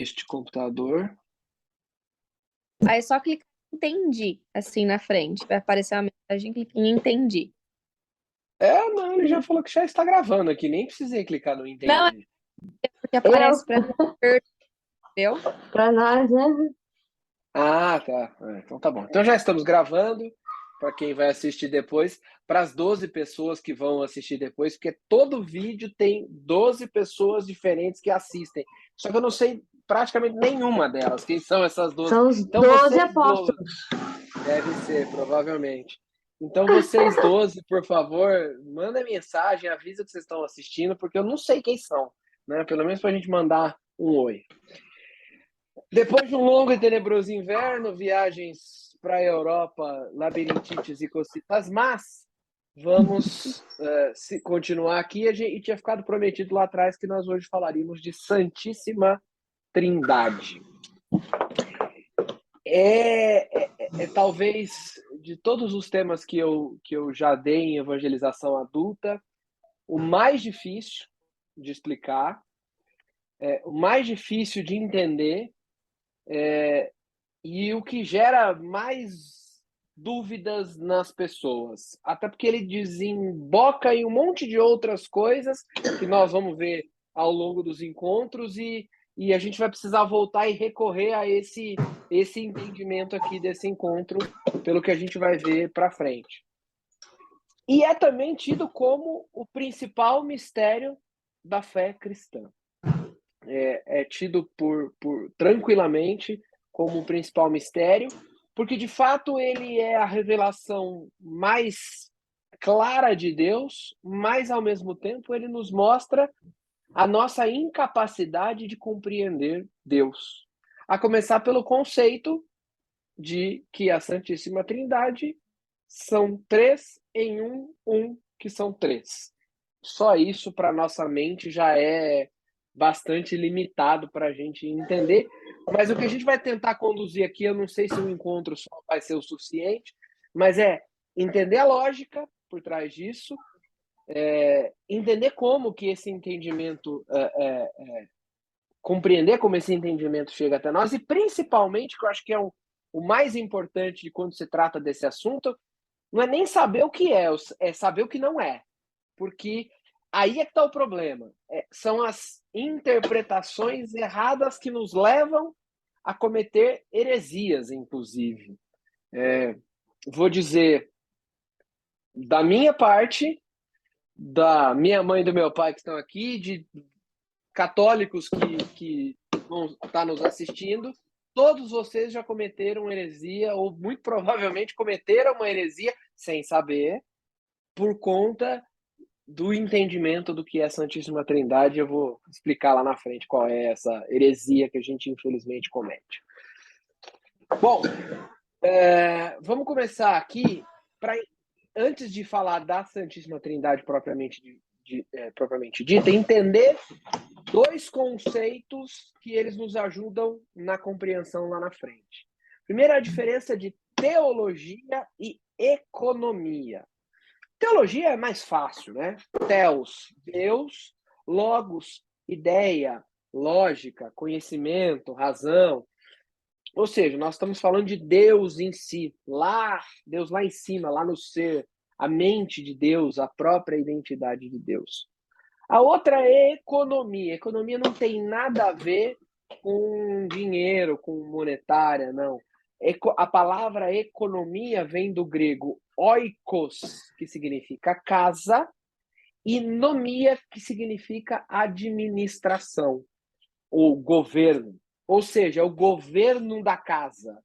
este computador. Aí é só clicar em entendi, assim, na frente. Vai aparecer uma mensagem, clique em entendi. Não, ele já falou que já está gravando aqui, nem precisei clicar no Não, é entendi. porque aparece pra entendeu? Para nós, né? Ah, tá. Então tá bom. Então já estamos gravando, para quem vai assistir depois, para as 12 pessoas que vão assistir depois, porque todo vídeo tem 12 pessoas diferentes que assistem. Só que eu não sei praticamente nenhuma delas. Quem são essas 12? São os Então 12 vocês 12, apóstolos. deve ser, provavelmente. Então vocês 12, por favor, mandem mensagem, avisa que vocês estão assistindo, porque eu não sei quem são, né? Pelo menos para a gente mandar um oi. Depois de um longo e tenebroso inverno, viagens para a Europa, labirintites e cocitas, mas vamos continuar aqui. A gente tinha ficado prometido lá atrás que nós hoje falaríamos de Santíssima Trindade. Talvez de todos os temas que eu já dei em evangelização adulta, o mais difícil de explicar, o mais difícil de entender, e o que gera mais dúvidas nas pessoas. Até porque ele desemboca em um monte de outras coisas que nós vamos ver ao longo dos encontros e a gente vai precisar voltar e recorrer a esse entendimento aqui desse encontro, pelo que a gente vai ver para frente. E é também tido como o principal mistério da fé cristã. É tido tranquilamente como o principal mistério, porque de fato ele é a revelação mais clara de Deus, mas ao mesmo tempo ele nos mostra a nossa incapacidade de compreender Deus. A começar pelo conceito de que a Santíssima Trindade são três em um que são três. Só isso para nossa mente já é bastante limitado para a gente entender, mas o que a gente vai tentar conduzir aqui, eu não sei se um encontro só vai ser o suficiente, mas é entender a lógica por trás disso, entender como que esse entendimento, compreender como esse entendimento chega até nós, e principalmente, que eu acho que é o mais importante de quando se trata desse assunto, não é nem saber o que é saber o que não é. Porque aí é que está o problema. São as interpretações erradas que nos levam a cometer heresias, inclusive. Vou dizer, da minha parte, da minha mãe e do meu pai que estão aqui, de católicos que vão estar nos assistindo, todos vocês já cometeram heresia, ou muito provavelmente cometeram uma heresia sem saber, por conta do entendimento do que é a Santíssima Trindade. Eu vou explicar lá na frente qual é essa heresia que a gente infelizmente comete. Bom, vamos começar aqui, antes de falar da Santíssima Trindade propriamente dita, entender dois conceitos que eles nos ajudam na compreensão lá na frente. Primeiro, a diferença de teologia e economia. Teologia é mais fácil, né? Theos, Deus, logos, ideia, lógica, conhecimento, razão. Ou seja, nós estamos falando de Deus em si, Deus lá em cima, lá no ser, a mente de Deus, a própria identidade de Deus. A outra é economia. Economia não tem nada a ver com dinheiro, com monetária, não. A palavra economia vem do grego oikos, que significa casa, e nomia, que significa administração, ou governo. Ou seja, é o governo da casa.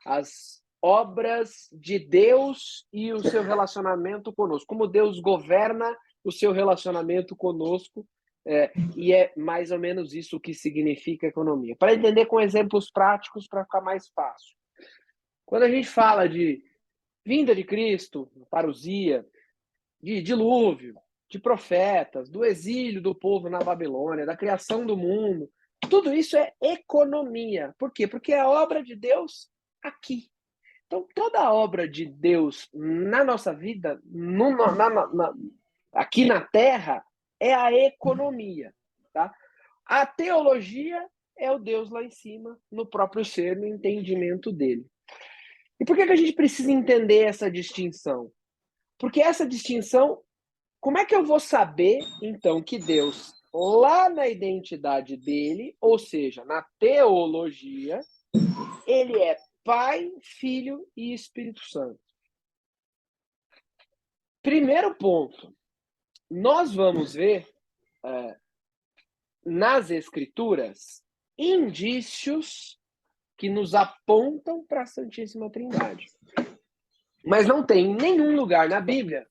As obras de Deus e o seu relacionamento conosco. Como Deus governa o seu relacionamento conosco, e é mais ou menos isso que significa economia. Para entender com exemplos práticos, para ficar mais fácil. Quando a gente fala de vinda de Cristo, parousia, de dilúvio, de profetas, do exílio do povo na Babilônia, da criação do mundo, tudo isso é economia. Por quê? Porque é a obra de Deus aqui. Então, toda a obra de Deus na nossa vida, aqui na Terra, é a economia. Tá? A teologia é o Deus lá em cima, no próprio ser, no entendimento dele. E por que a gente precisa entender essa distinção? Porque essa distinção, como é que eu vou saber, então, que Deus, lá na identidade dele, ou seja, na teologia, ele é Pai, Filho e Espírito Santo? Primeiro ponto, nós vamos ver nas Escrituras indícios que nos apontam para a Santíssima Trindade. Mas não tem em nenhum lugar na Bíblia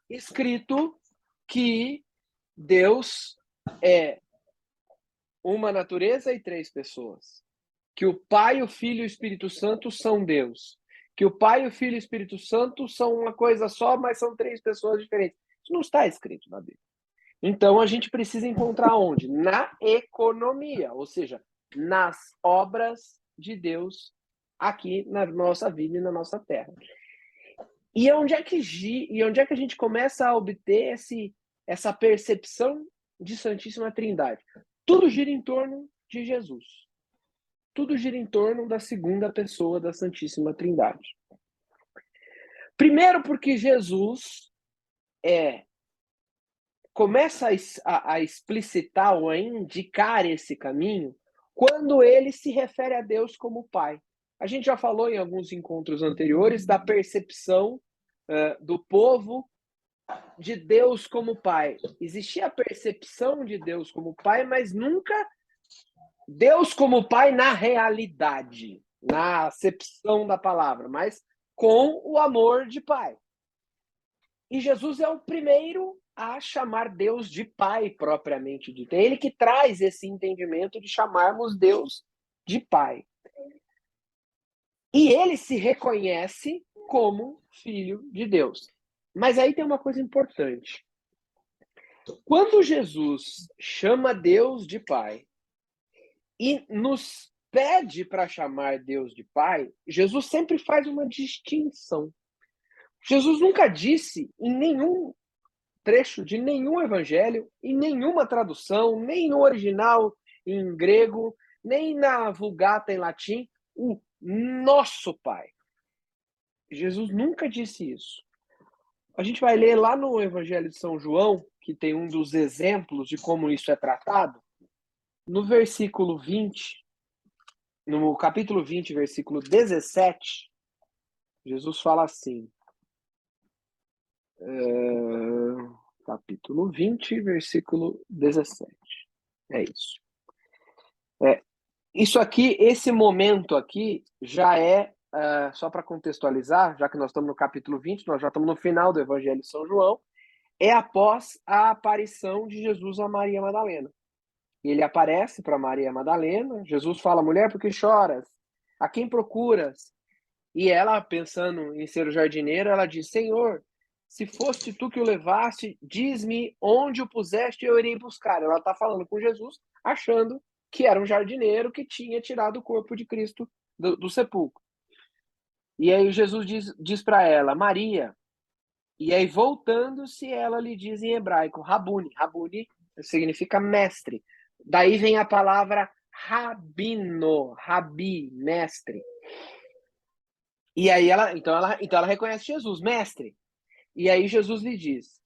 escrito que Deus é uma natureza e três pessoas. Que o Pai, o Filho e o Espírito Santo são Deus. Que o Pai, o Filho e o Espírito Santo são uma coisa só, mas são três pessoas diferentes. Isso não está escrito na Bíblia. Então a gente precisa encontrar onde? Na economia, ou seja, nas obras de Deus aqui na nossa vida e na nossa terra. E onde é que a gente começa a obter essa percepção de Santíssima Trindade? Tudo gira em torno de Jesus. Tudo gira em torno da segunda pessoa da Santíssima Trindade. Primeiro porque Jesus começa a explicitar ou a indicar esse caminho quando ele se refere a Deus como Pai. A gente já falou em alguns encontros anteriores da percepção do povo de Deus como Pai. Existia a percepção de Deus como Pai, mas nunca Deus como Pai na realidade, na acepção da palavra, mas com o amor de Pai. E Jesus é o primeiro a chamar Deus de Pai propriamente dito. É ele que traz esse entendimento de chamarmos Deus de Pai. E ele se reconhece como Filho de Deus. Mas aí tem uma coisa importante. Quando Jesus chama Deus de Pai e nos pede para chamar Deus de Pai, Jesus sempre faz uma distinção. Jesus nunca disse em nenhum trecho de nenhum evangelho, em nenhuma tradução, nem no original em grego, nem na Vulgata em latim, o nosso Pai. Jesus nunca disse isso. A gente vai ler lá no Evangelho de São João, que tem um dos exemplos de como isso é tratado, no versículo 20, no capítulo 20, versículo 17, Jesus fala assim, capítulo 20, versículo 17. É isso. Isso aqui, esse momento aqui, já é, só para contextualizar, já que nós estamos no capítulo 20, nós já estamos no final do Evangelho de São João, é após a aparição de Jesus a Maria Madalena. Ele aparece para Maria Madalena, Jesus fala, mulher, por que choras? A quem procuras? E ela, pensando em ser o jardineiro, ela diz, Senhor, se foste tu que o levaste, diz-me onde o puseste e eu irei buscar. Ela está falando com Jesus, achando que era um jardineiro que tinha tirado o corpo de Cristo do sepulcro. E aí Jesus diz para ela, Maria. E aí, voltando-se, ela lhe diz em hebraico, Rabuni. Rabuni significa mestre. Daí vem a palavra rabino, rabi, mestre. E aí então ela reconhece Jesus, mestre. E aí Jesus lhe diz,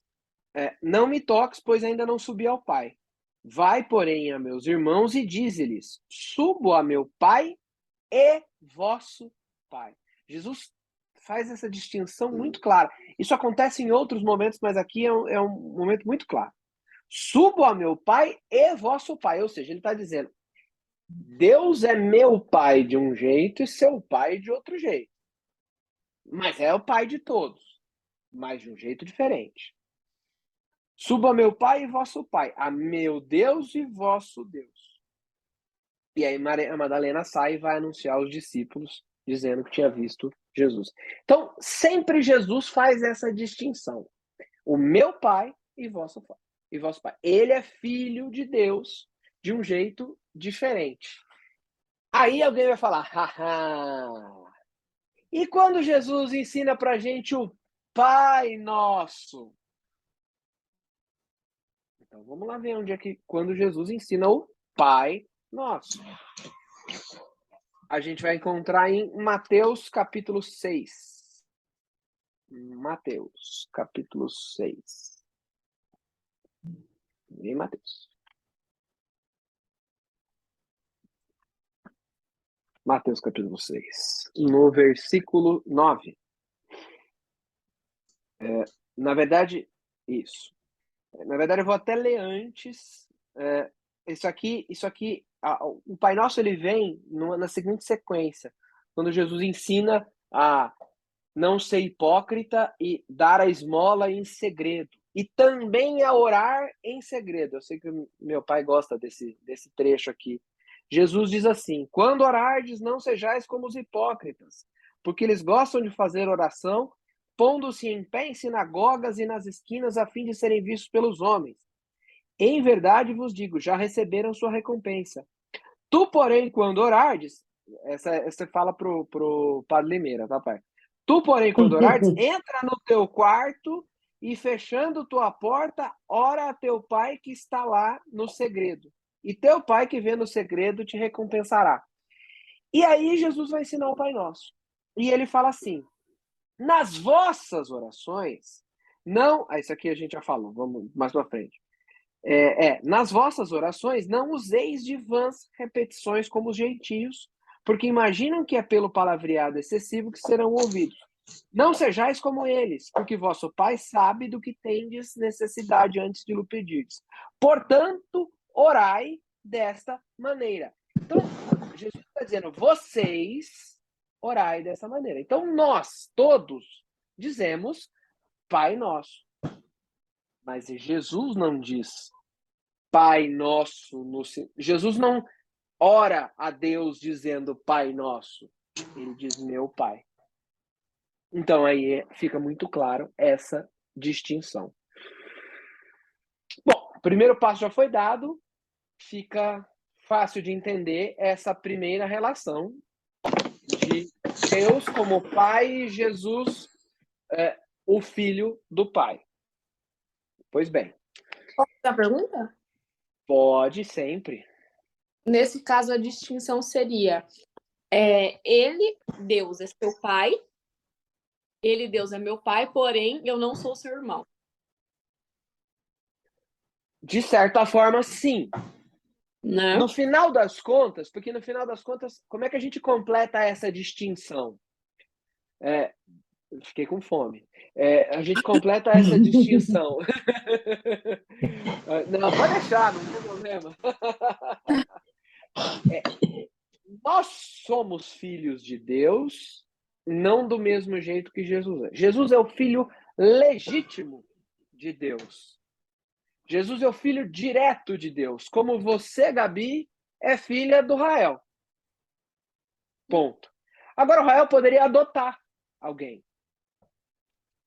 não me toques, pois ainda não subi ao Pai. Vai, porém, a meus irmãos e dize-lhes, subo a meu Pai e vosso Pai. Jesus faz essa distinção muito clara. Isso acontece em outros momentos, mas aqui é um momento muito claro. Subo a meu Pai e vosso Pai. Ou seja, ele está dizendo, Deus é meu Pai de um jeito e seu Pai de outro jeito. Mas é o Pai de todos, mas de um jeito diferente. Subo a meu Pai e vosso Pai, a meu Deus e vosso Deus. E aí a Madalena sai e vai anunciar aos discípulos, dizendo que tinha visto Jesus. Então, sempre Jesus faz essa distinção. O meu Pai e vosso Pai. E vosso Pai. Ele é filho de Deus de um jeito diferente. Aí alguém vai falar, haha. E quando Jesus ensina pra gente o Pai Nosso? Então vamos lá ver onde é que quando Jesus ensina o Pai nosso. A gente vai encontrar em Mateus capítulo 6. Mateus capítulo 6. Em Mateus. Mateus capítulo 6. No versículo 9. Na verdade, isso. Na verdade, eu vou até ler antes. Isso aqui, o Pai Nosso ele vem na seguinte sequência, quando Jesus ensina a não ser hipócrita e dar a esmola em segredo, e também a orar em segredo. Eu sei que meu pai gosta desse trecho aqui. Jesus diz assim: quando orardes, não sejais como os hipócritas, porque eles gostam de fazer oração, pondo-se em pé em sinagogas e nas esquinas, a fim de serem vistos pelos homens. Em verdade vos digo, já receberam sua recompensa. Tu, porém, quando orardes, essa fala pro Padre Limeira, tá, pai? Tu, porém, quando orardes, entra no teu quarto e, fechando tua porta, ora a teu pai que está lá no segredo. E teu pai que vê no segredo te recompensará. E aí Jesus vai ensinar o Pai Nosso. E ele fala assim: nas vossas orações, não... Isso aqui a gente já falou, vamos mais pra frente. Nas vossas orações, não useis de vãs repetições como os gentios, porque imaginam que é pelo palavreado excessivo que serão ouvidos. Não sejais como eles, porque vosso Pai sabe do que tendes necessidade antes de lhe pedirdes. Portanto, orai desta maneira. Então, Jesus está dizendo, vocês orai dessa maneira. Então, nós, todos, dizemos Pai Nosso. Mas Jesus não diz Pai Nosso. Jesus não ora a Deus dizendo Pai Nosso. Ele diz meu Pai. Então aí fica muito claro essa distinção. Bom, o primeiro passo já foi dado. Fica fácil de entender essa primeira relação de Deus como Pai e Jesus, o Filho do Pai. Pois bem. Posso fazer a pergunta? Pode, sempre. Nesse caso, a distinção seria: ele, Deus, é seu pai, ele, Deus, é meu pai, porém, eu não sou seu irmão. De certa forma, sim. Né? No final das contas, porque no final das contas, como é que a gente completa essa distinção? Fiquei com fome. A gente completa essa distinção. Não, pode deixar, não tem problema. Nós somos filhos de Deus, não do mesmo jeito que Jesus é. Jesus é o filho legítimo de Deus. Jesus é o filho direto de Deus. Como você, Gabi, é filha do Rael. Ponto. Agora, o Rael poderia adotar alguém.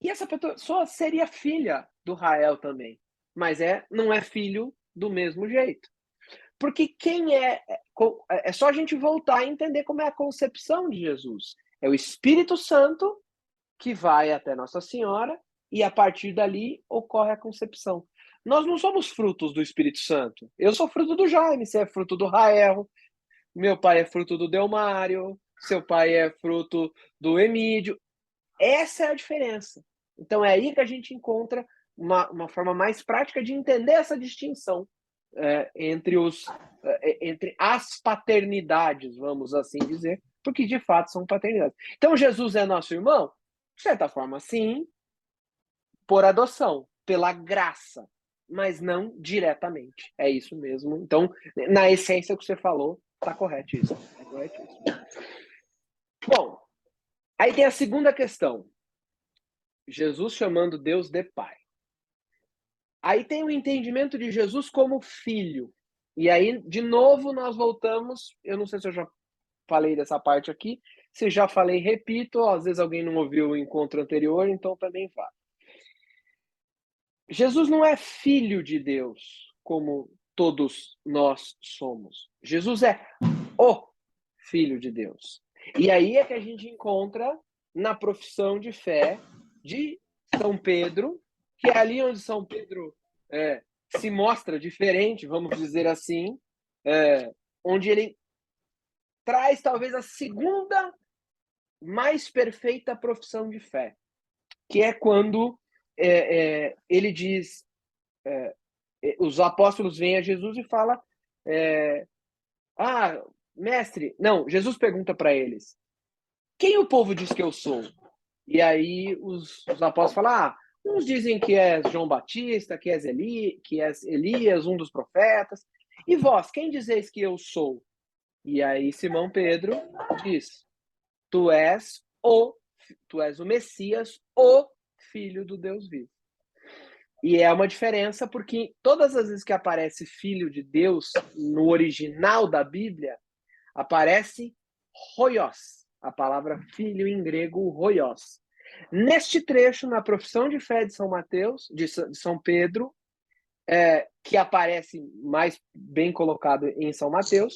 E essa pessoa seria filha do Rael também. Mas não é filho do mesmo jeito. Porque quem é só a gente voltar a entender como é a concepção de Jesus. É o Espírito Santo que vai até Nossa Senhora e a partir dali ocorre a concepção. Nós não somos frutos do Espírito Santo. Eu sou fruto do Jaime, você é fruto do Rael, meu pai é fruto do Delmário, seu pai é fruto do Emídio. Essa é a diferença. Então é aí que a gente encontra uma forma mais prática de entender essa distinção entre as paternidades, vamos assim dizer, porque de fato são paternidades. Então Jesus é nosso irmão? De certa forma, sim, por adoção, pela graça, mas não diretamente. É isso mesmo. Então, na essência que você falou, está corretíssimo. Bom, aí tem a segunda questão. Jesus chamando Deus de Pai. Aí tem o entendimento de Jesus como filho. E aí, de novo, nós voltamos. Eu não sei se eu já falei dessa parte aqui. Se já falei, repito. Às vezes alguém não ouviu o encontro anterior, então também vale. Jesus não é filho de Deus, como todos nós somos. Jesus é o Filho de Deus. E aí é que a gente encontra na profissão de fé de São Pedro, que é ali onde São Pedro se mostra diferente, vamos dizer assim, onde ele traz talvez a segunda mais perfeita profissão de fé, que é quando ele diz, os apóstolos vêm a Jesus e fala, mestre, não, Jesus pergunta para eles, quem o povo diz que eu sou? E aí os apóstolos falam, uns dizem que és João Batista, que és Elias, um dos profetas, e vós, quem dizeis que eu sou? E aí Simão Pedro diz, tu és o Messias, o Filho do Deus vivo. E é uma diferença porque todas as vezes que aparece Filho de Deus, no original da Bíblia, aparece hoios, a palavra filho em grego, hoios. Neste trecho, na profissão de fé de São Mateus, de São Pedro, que aparece mais bem colocado em São Mateus,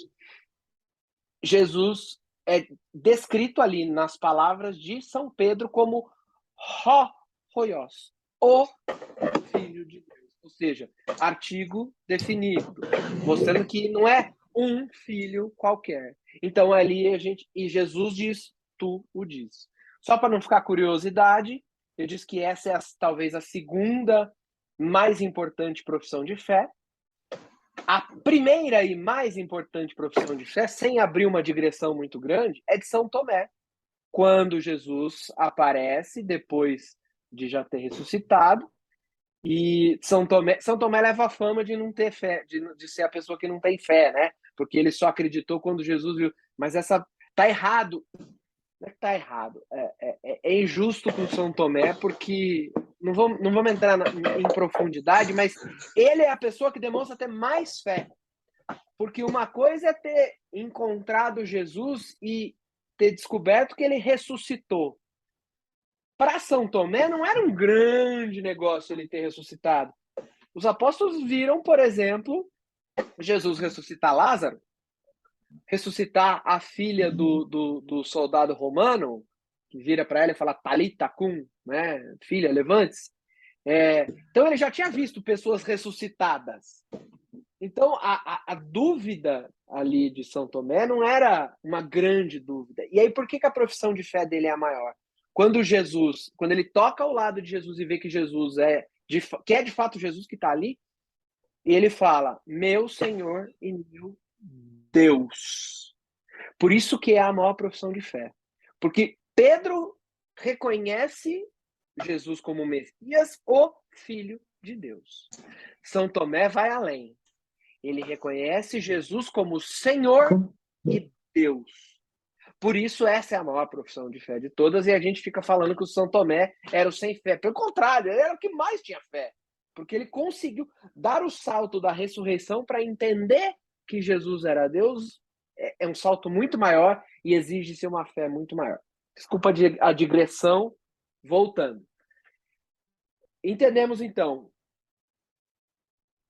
Jesus é descrito ali nas palavras de São Pedro como hoios, o Filho de Deus. Ou seja, artigo definido, mostrando que não é um filho qualquer. Então ali e Jesus diz, tu o diz. Só para não ficar curiosidade, eu disse que essa é talvez a segunda mais importante profissão de fé. A primeira e mais importante profissão de fé, sem abrir uma digressão muito grande, é de São Tomé, quando Jesus aparece depois de já ter ressuscitado. E São Tomé leva a fama de não ter fé, de ser a pessoa que não tem fé, né? Porque ele só acreditou quando Jesus viu. Mas tá errado. Não é que tá errado. É injusto com São Tomé, porque não vamos entrar em profundidade, mas ele é a pessoa que demonstra ter mais fé. Porque uma coisa é ter encontrado Jesus e ter descoberto que ele ressuscitou. Para São Tomé não era um grande negócio ele ter ressuscitado. Os apóstolos viram, por exemplo, Jesus ressuscitar Lázaro, ressuscitar a filha do soldado romano, que vira para ela e fala Talita cum, né? Filha, levante-se. Então ele já tinha visto pessoas ressuscitadas. Então a dúvida ali de São Tomé não era uma grande dúvida. E aí por que a profissão de fé dele é a maior? Quando ele toca ao lado de Jesus e vê que Jesus que é de fato Jesus que está ali, e ele fala, meu Senhor e meu Deus. Por isso que é a maior profissão de fé. Porque Pedro reconhece Jesus como Messias, o Filho de Deus. São Tomé vai além. Ele reconhece Jesus como Senhor e Deus. Por isso, essa é a maior profissão de fé de todas, e a gente fica falando que o São Tomé era o sem fé. Pelo contrário, ele era o que mais tinha fé, porque ele conseguiu dar o salto da ressurreição para entender que Jesus era Deus. É um salto muito maior e exige-se uma fé muito maior. Desculpa a digressão, voltando. Entendemos, então,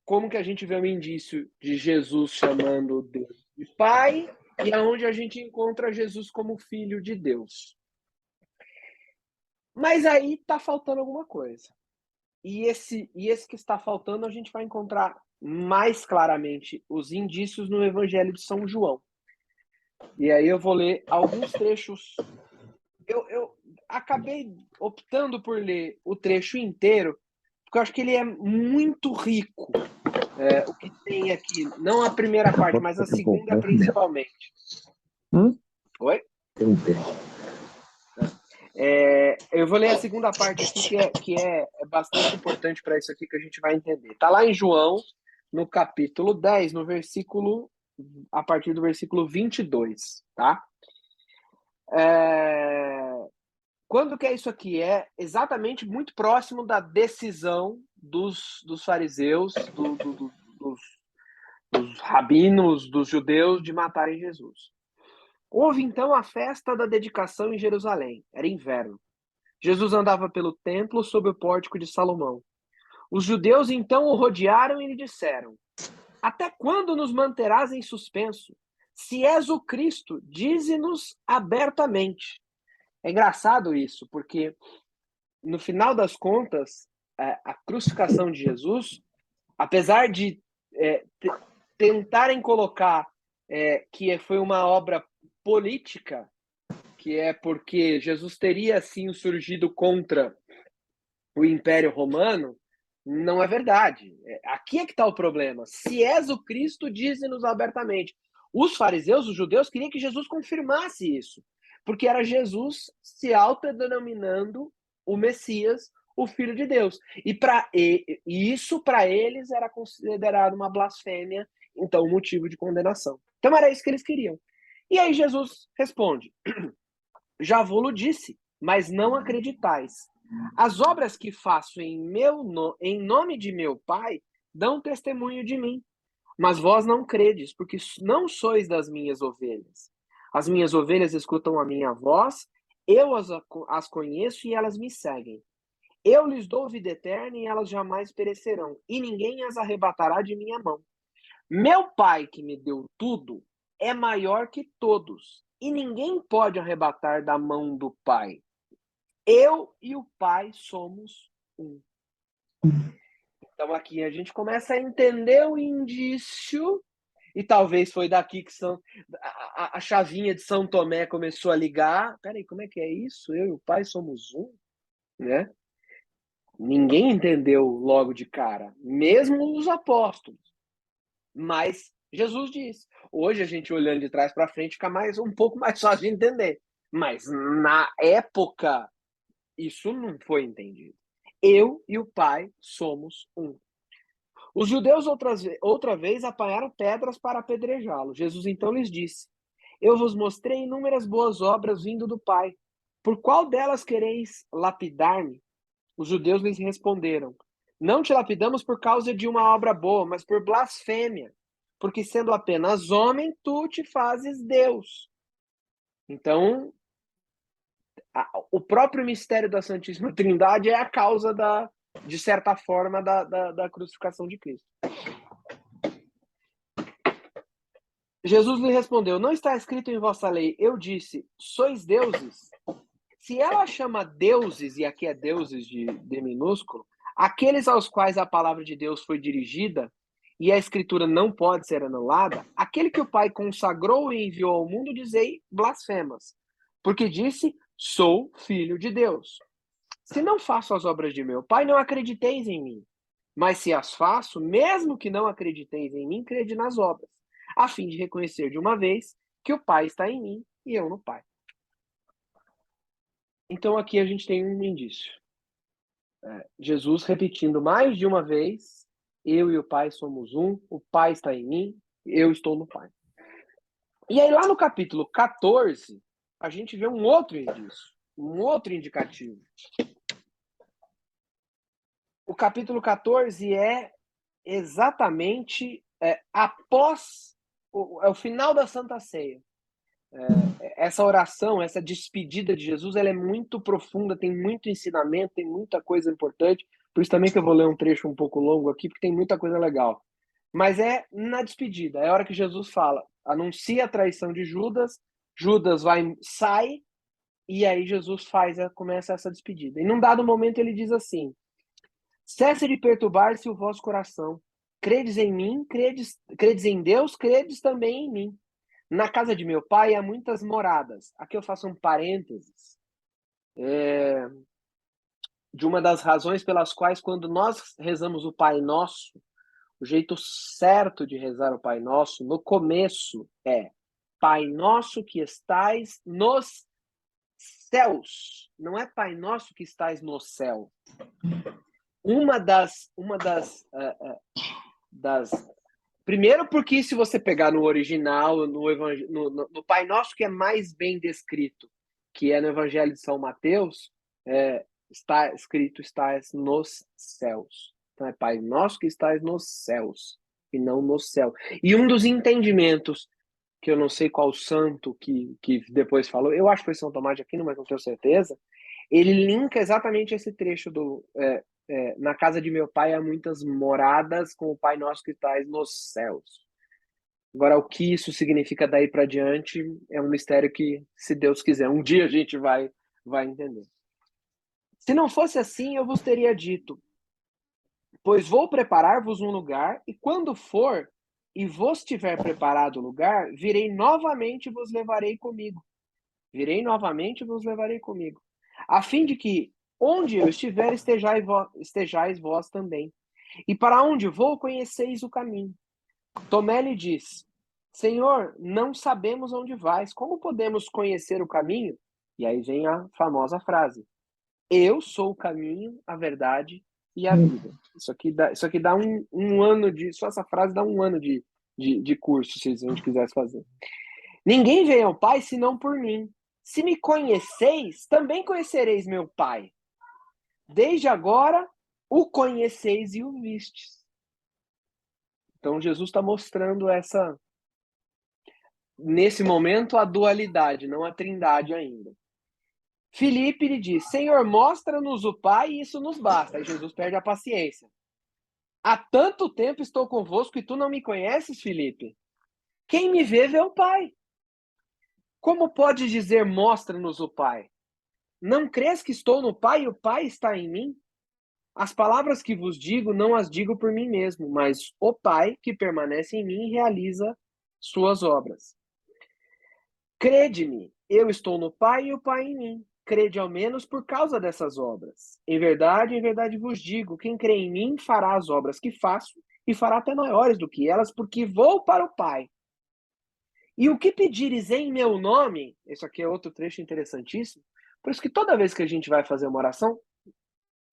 como que a gente vê um indício de Jesus chamando Deus de Pai, e aonde a gente encontra Jesus como Filho de Deus. Mas aí está faltando alguma coisa. E esse que está faltando, a gente vai encontrar mais claramente os indícios no Evangelho de São João. E aí eu vou ler alguns trechos. Eu acabei optando por ler o trecho inteiro, porque eu acho que ele é muito rico. O que tem aqui, não a primeira parte, mas a segunda principalmente. Oi? Eu vou ler a segunda parte aqui, que é bastante importante para isso aqui que a gente vai entender. Está lá em João, no capítulo 10, a partir do versículo 22, tá? Quando que é isso aqui? É exatamente muito próximo da decisão dos fariseus, dos rabinos, dos judeus, de matarem Jesus. Houve então a festa da dedicação em Jerusalém. Era inverno. Jesus andava pelo templo sob o pórtico de Salomão. Os judeus então o rodearam e lhe disseram: até quando nos manterás em suspenso? Se és o Cristo, dize-nos abertamente. É engraçado isso, porque no final das contas, a crucificação de Jesus, apesar de tentarem colocar que foi uma obra política, que é porque Jesus teria, assim, surgido contra o Império Romano, não é verdade. Aqui é que está o problema. Se és o Cristo, dize-nos abertamente. Os fariseus, os judeus, queriam que Jesus confirmasse isso, porque era Jesus se autodenominando o Messias, o Filho de Deus. E isso, para eles, era considerado uma blasfêmia, então, um motivo de condenação. Então, era isso que eles queriam. E aí Jesus responde: já vou-lo disse, mas não acreditais. As obras que faço em nome de meu Pai dão testemunho de mim. Mas vós não credes, porque não sois das minhas ovelhas. As minhas ovelhas escutam a minha voz, eu as conheço e elas me seguem. Eu lhes dou vida eterna e elas jamais perecerão, e ninguém as arrebatará de minha mão. Meu Pai, que me deu tudo, é maior que todos, e ninguém pode arrebatar da mão do Pai. Eu e o Pai somos um. Então aqui a gente começa a entender o indício, e talvez foi daqui que a chavinha de São Tomé começou a ligar. Peraí, como é que é isso? Eu e o Pai somos um, né? Ninguém entendeu logo de cara, mesmo os apóstolos. Mas Jesus diz. Hoje a gente olhando de trás para frente fica um pouco mais fácil de entender. Mas na época isso não foi entendido. Eu e o Pai somos um. Os judeus outra vez apanharam pedras para apedrejá-lo. Jesus então lhes disse: eu vos mostrei inúmeras boas obras vindo do Pai. Por qual delas quereis lapidar-me? Os judeus lhes responderam: não te lapidamos por causa de uma obra boa, mas por blasfêmia, porque sendo apenas homem, tu te fazes Deus. Então, o próprio mistério da Santíssima Trindade é a causa de certa forma, da crucificação de Cristo. Jesus lhe respondeu: não está escrito em vossa lei, eu disse, sois deuses? Se ela chama deuses, e aqui é deuses de D minúsculo, aqueles aos quais a palavra de Deus foi dirigida, e a escritura não pode ser anulada, aquele que o Pai consagrou e enviou ao mundo, dizei blasfemas, porque disse, sou filho de Deus. Se não faço as obras de meu Pai, não acrediteis em mim. Mas se as faço, mesmo que não acrediteis em mim, crede nas obras, a fim de reconhecer de uma vez que o Pai está em mim e eu no Pai. Então aqui a gente tem um indício. Jesus repetindo mais de uma vez, eu e o Pai somos um, o Pai está em mim, eu estou no Pai. E aí lá no capítulo 14, a gente vê um outro indício, um outro indicativo. O capítulo 14 é exatamente após o final da Santa Ceia. Essa oração, essa despedida de Jesus, ela é muito profunda, tem muito ensinamento, tem muita coisa importante. Por isso também que eu vou ler um trecho um pouco longo aqui, porque tem muita coisa legal. Mas é na despedida, é a hora que Jesus fala, anuncia a traição de Judas, Judas sai, e aí Jesus começa essa despedida. E num dado momento ele diz assim: cesse de perturbar-se o vosso coração. Credes em mim, credes em Deus, credes também em mim. Na casa de meu pai há muitas moradas. Aqui eu faço um parênteses. De uma das razões pelas quais, quando nós rezamos o Pai Nosso, o jeito certo de rezar o Pai Nosso, no começo, é Pai Nosso que estais nos céus. Não é Pai Nosso que estais no céu. Uma das primeiro, porque se você pegar no original, no Pai Nosso, que é mais bem descrito, que é no Evangelho de São Mateus, está escrito, estás nos céus. Então é Pai Nosso que estás nos céus, e não no céu. E um dos entendimentos, que eu não sei qual santo que depois falou, eu acho que foi São Tomás de Aquino, mas não tenho certeza, ele linka exatamente esse trecho na casa de meu pai há muitas moradas, com o Pai Nosso que estás nos céus. Agora, o que isso significa daí para diante é um mistério que, se Deus quiser, um dia a gente vai entender. Se não fosse assim, eu vos teria dito, pois vou preparar-vos um lugar, e quando for e vos tiver preparado lugar, virei novamente e vos levarei comigo. Virei novamente e vos levarei comigo, a fim de que, onde eu estiver, estejais vós também. E para onde vou, conheceis o caminho. Tomé lhe disse: Senhor, não sabemos onde vais, como podemos conhecer o caminho? E aí vem a famosa frase: Eu sou o caminho, a verdade e a vida. Isso aqui dá um ano de. Só essa frase dá um ano de curso, se a gente quisesse fazer. Ninguém vem ao Pai senão por mim. Se me conheceis, também conhecereis meu Pai. Desde agora o conheceis e o vistes. Então Jesus está mostrando nesse momento, a dualidade, não a trindade ainda. Filipe lhe diz: Senhor, mostra-nos o Pai e isso nos basta. Aí Jesus perde a paciência. Há tanto tempo estou convosco e tu não me conheces, Filipe? Quem me vê o Pai. Como podes dizer, mostra-nos o Pai? Não crês que estou no Pai e o Pai está em mim? As palavras que vos digo, não as digo por mim mesmo, mas o Pai que permanece em mim realiza suas obras. Crede-me, eu estou no Pai e o Pai em mim. Crede ao menos por causa dessas obras. Em verdade vos digo, quem crê em mim fará as obras que faço e fará até maiores do que elas, porque vou para o Pai. E o que pedires em meu nome, isso aqui é outro trecho interessantíssimo, por isso que toda vez que a gente vai fazer uma oração,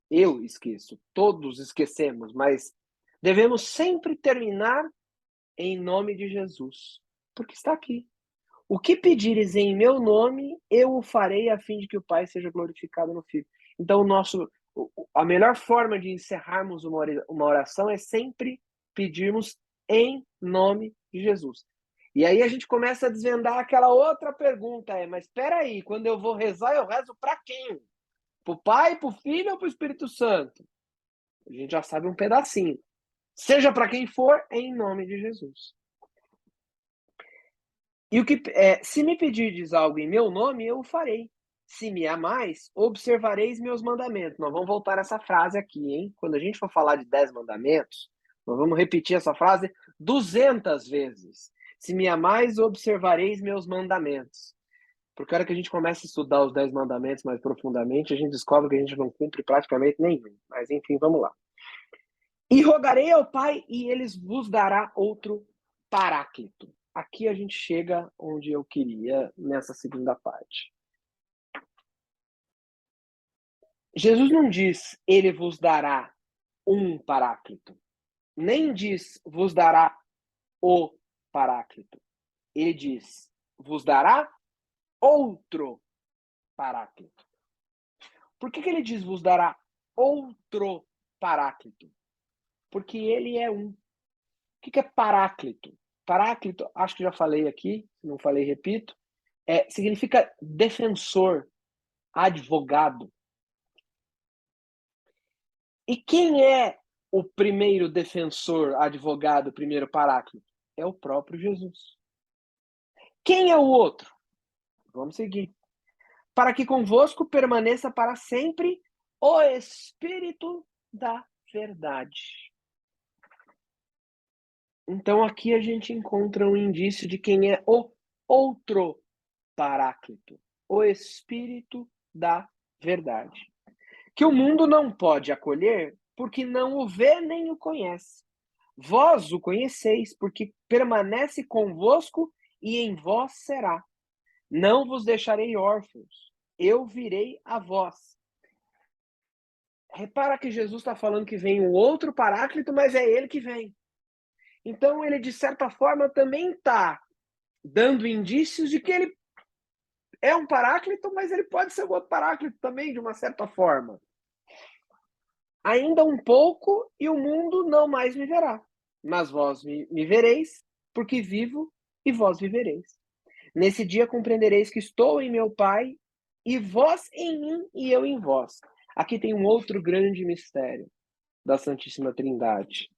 eu esqueço, todos esquecemos, mas devemos sempre terminar em nome de Jesus, porque está aqui. O que pedires em meu nome, eu o farei a fim de que o Pai seja glorificado no Filho. Então, a melhor forma de encerrarmos uma oração é sempre pedirmos em nome de Jesus. E aí a gente começa a desvendar aquela outra pergunta, mas espera aí, quando eu vou rezar, eu rezo para quem? Para o Pai, para o Filho ou para o Espírito Santo? A gente já sabe um pedacinho. Seja para quem for, em nome de Jesus. E se me pedirdes algo em meu nome, eu o farei. Se me amais, observareis meus mandamentos. Nós vamos voltar a essa frase aqui, hein? Quando a gente for falar de 10 mandamentos, nós vamos repetir essa frase 200 vezes. Se me amais, observareis meus mandamentos. Porque a hora que a gente começa a estudar os 10 mandamentos mais profundamente, a gente descobre que a gente não cumpre praticamente nenhum. Mas enfim, vamos lá. E rogarei ao Pai, e ele vos dará outro Paráclito. Aqui a gente chega onde eu queria nessa segunda parte. Jesus não diz, ele vos dará um Paráclito. Nem diz, vos dará o Paráclito. Ele diz, vos dará outro Paráclito. Por que ele diz, vos dará outro Paráclito? Porque ele é um. O que é Paráclito? Paráclito, acho que já falei aqui, se não falei, repito, significa defensor, advogado. E quem é o primeiro defensor, advogado, primeiro Paráclito? É o próprio Jesus. Quem é o outro? Vamos seguir. Para que convosco permaneça para sempre o Espírito da verdade. Então aqui a gente encontra um indício de quem é o outro Paráclito, o Espírito da verdade, que o mundo não pode acolher porque não o vê nem o conhece. Vós o conheceis porque permanece convosco e em vós será. Não vos deixarei órfãos, eu virei a vós. Repara que Jesus está falando que vem um outro Paráclito, mas é ele que vem. Então ele, de certa forma, também está dando indícios de que ele é um Paráclito, mas ele pode ser um outro Paráclito também, de uma certa forma. Ainda um pouco e o mundo não mais me verá. Mas vós me vereis, porque vivo e vós vivereis. Nesse dia compreendereis que estou em meu Pai, e vós em mim e eu em vós. Aqui tem um outro grande mistério da Santíssima Trindade.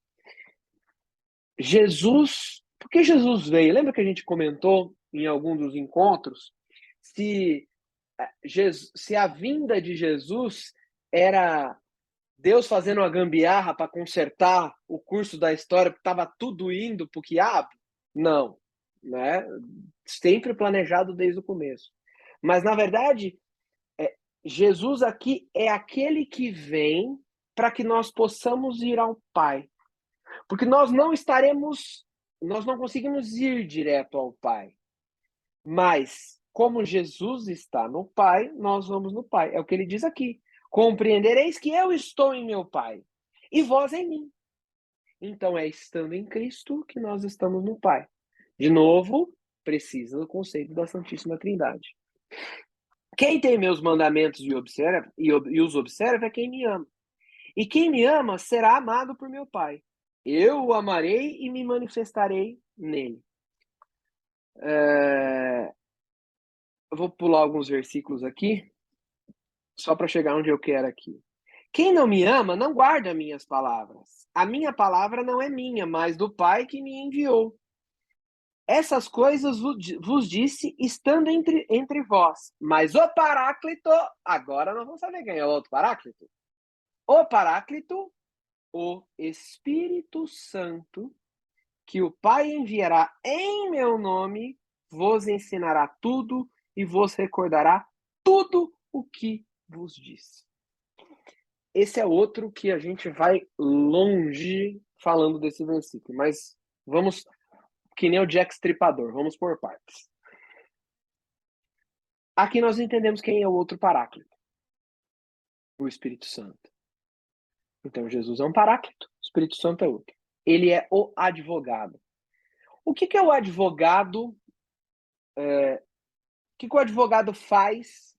Jesus, por que Jesus veio? Lembra que a gente comentou em algum dos encontros se a vinda de Jesus era Deus fazendo uma gambiarra para consertar o curso da história, porque estava tudo indo para o quiabo? Não, né? Sempre planejado desde o começo. Mas, na verdade, Jesus aqui é aquele que vem para que nós possamos ir ao Pai. Porque nós não conseguimos ir direto ao Pai. Mas, como Jesus está no Pai, nós vamos no Pai. É o que ele diz aqui. Compreendereis que eu estou em meu Pai, e vós em mim. Então, é estando em Cristo que nós estamos no Pai. De novo, precisa do conceito da Santíssima Trindade. Quem tem meus mandamentos e os observa é quem me ama. E quem me ama será amado por meu Pai. Eu o amarei e me manifestarei nele. Eu vou pular alguns versículos aqui, só para chegar onde eu quero aqui. Quem não me ama não guarda minhas palavras. A minha palavra não é minha, mas do Pai que me enviou. Essas coisas vos disse estando entre vós. Mas o Paráclito, agora nós vamos saber quem é o outro Paráclito. O Paráclito, o Espírito Santo, que o Pai enviará em meu nome, vos ensinará tudo e vos recordará tudo o que vos disse. Esse é outro que a gente vai longe falando desse versículo, mas vamos, que nem o Jack Stripador, vamos por partes. Aqui nós entendemos quem é o outro Paráclito, o Espírito Santo. Então Jesus é um Paráclito, o Espírito Santo é outro. Ele é o advogado. O que é o advogado? O que o advogado faz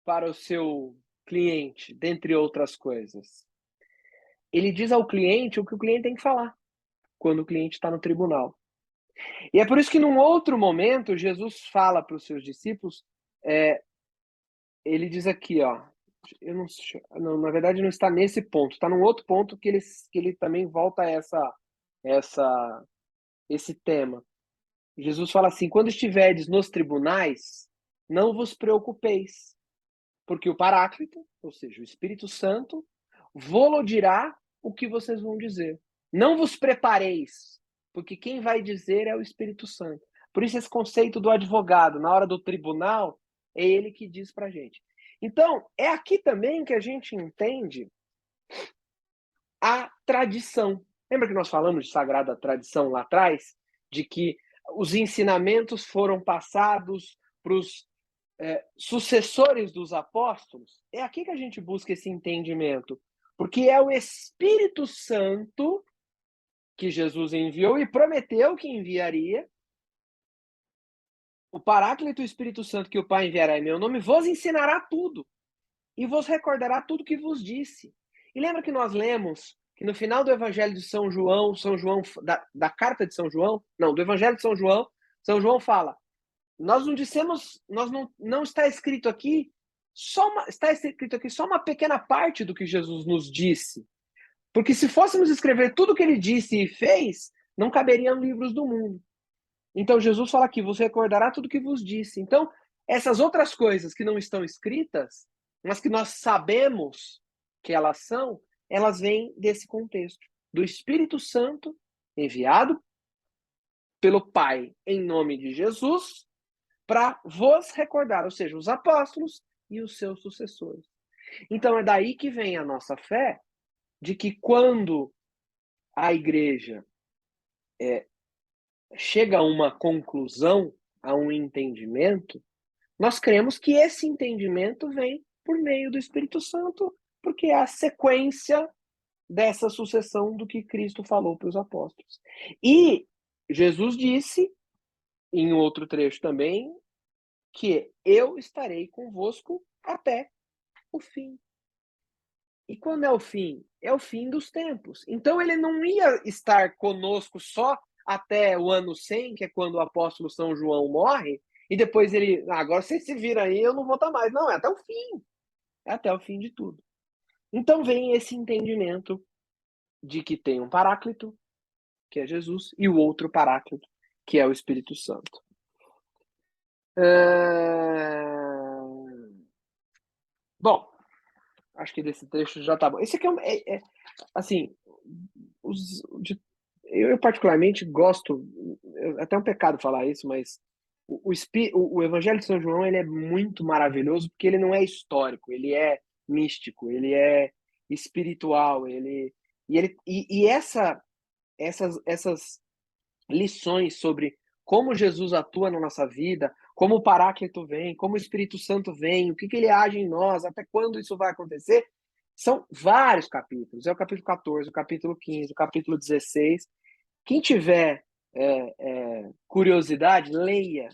para o seu cliente, dentre outras coisas? Ele diz ao cliente o que o cliente tem que falar quando o cliente está no tribunal. E é por isso que num outro momento Jesus fala para os seus discípulos, ele diz aqui, ó, não, na verdade não está nesse ponto, está num outro ponto que ele também volta a esse tema. Jesus fala assim: quando estiverdes nos tribunais, não vos preocupeis, porque o Paráclito, ou seja, o Espírito Santo, vô-lo dirá o que vocês vão dizer. Não vos prepareis, porque quem vai dizer é o Espírito Santo. Por isso esse conceito do advogado, na hora do tribunal, é ele que diz pra gente. Então, é aqui também que a gente entende a tradição. Lembra que nós falamos de sagrada tradição lá atrás? De que os ensinamentos foram passados para os sucessores dos apóstolos? É aqui que a gente busca esse entendimento. Porque é o Espírito Santo que Jesus enviou e prometeu que enviaria. O Paráclito, o Espírito Santo que o Pai enviará em meu nome, vos ensinará tudo e vos recordará tudo que vos disse. E lembra que nós lemos que no final do Evangelho de São João, da carta de São João, não, do Evangelho de São João fala: nós não dissemos, não está escrito aqui está escrito aqui só uma pequena parte do que Jesus nos disse. Porque se fôssemos escrever tudo o que ele disse e fez, não caberiam livros do mundo. Então Jesus fala aqui: vos recordará tudo o que vos disse. Então, essas outras coisas que não estão escritas, mas que nós sabemos que elas vêm desse contexto, do Espírito Santo enviado pelo Pai em nome de Jesus, para vos recordar, ou seja, os apóstolos e os seus sucessores. Então é daí que vem a nossa fé de que quando a igreja chega a uma conclusão, a um entendimento, nós cremos que esse entendimento vem por meio do Espírito Santo, porque é a sequência dessa sucessão do que Cristo falou para os apóstolos. E Jesus disse, em outro trecho também, que eu estarei convosco até o fim. E quando é o fim? É o fim dos tempos. Então ele não ia estar conosco só até o ano 100, que é quando o apóstolo São João morre, e depois ele, agora vocês se viram aí, eu não vou estar mais. Não, é até o fim. É até o fim de tudo. Então vem esse entendimento de que tem um Paráclito, que é Jesus, e o outro Paráclito, que é o Espírito Santo. Bom, acho que desse trecho já tá bom. Esse aqui assim, eu particularmente gosto, é até um pecado falar isso, mas o Evangelho de São João, ele é muito maravilhoso porque ele não é histórico, ele é místico, ele é espiritual, essas lições sobre como Jesus atua na nossa vida, como o Paráclito vem, como o Espírito Santo vem, o que ele age em nós, até quando isso vai acontecer, são vários capítulos. É o capítulo 14, o capítulo 15, o capítulo 16. Quem tiver curiosidade, leia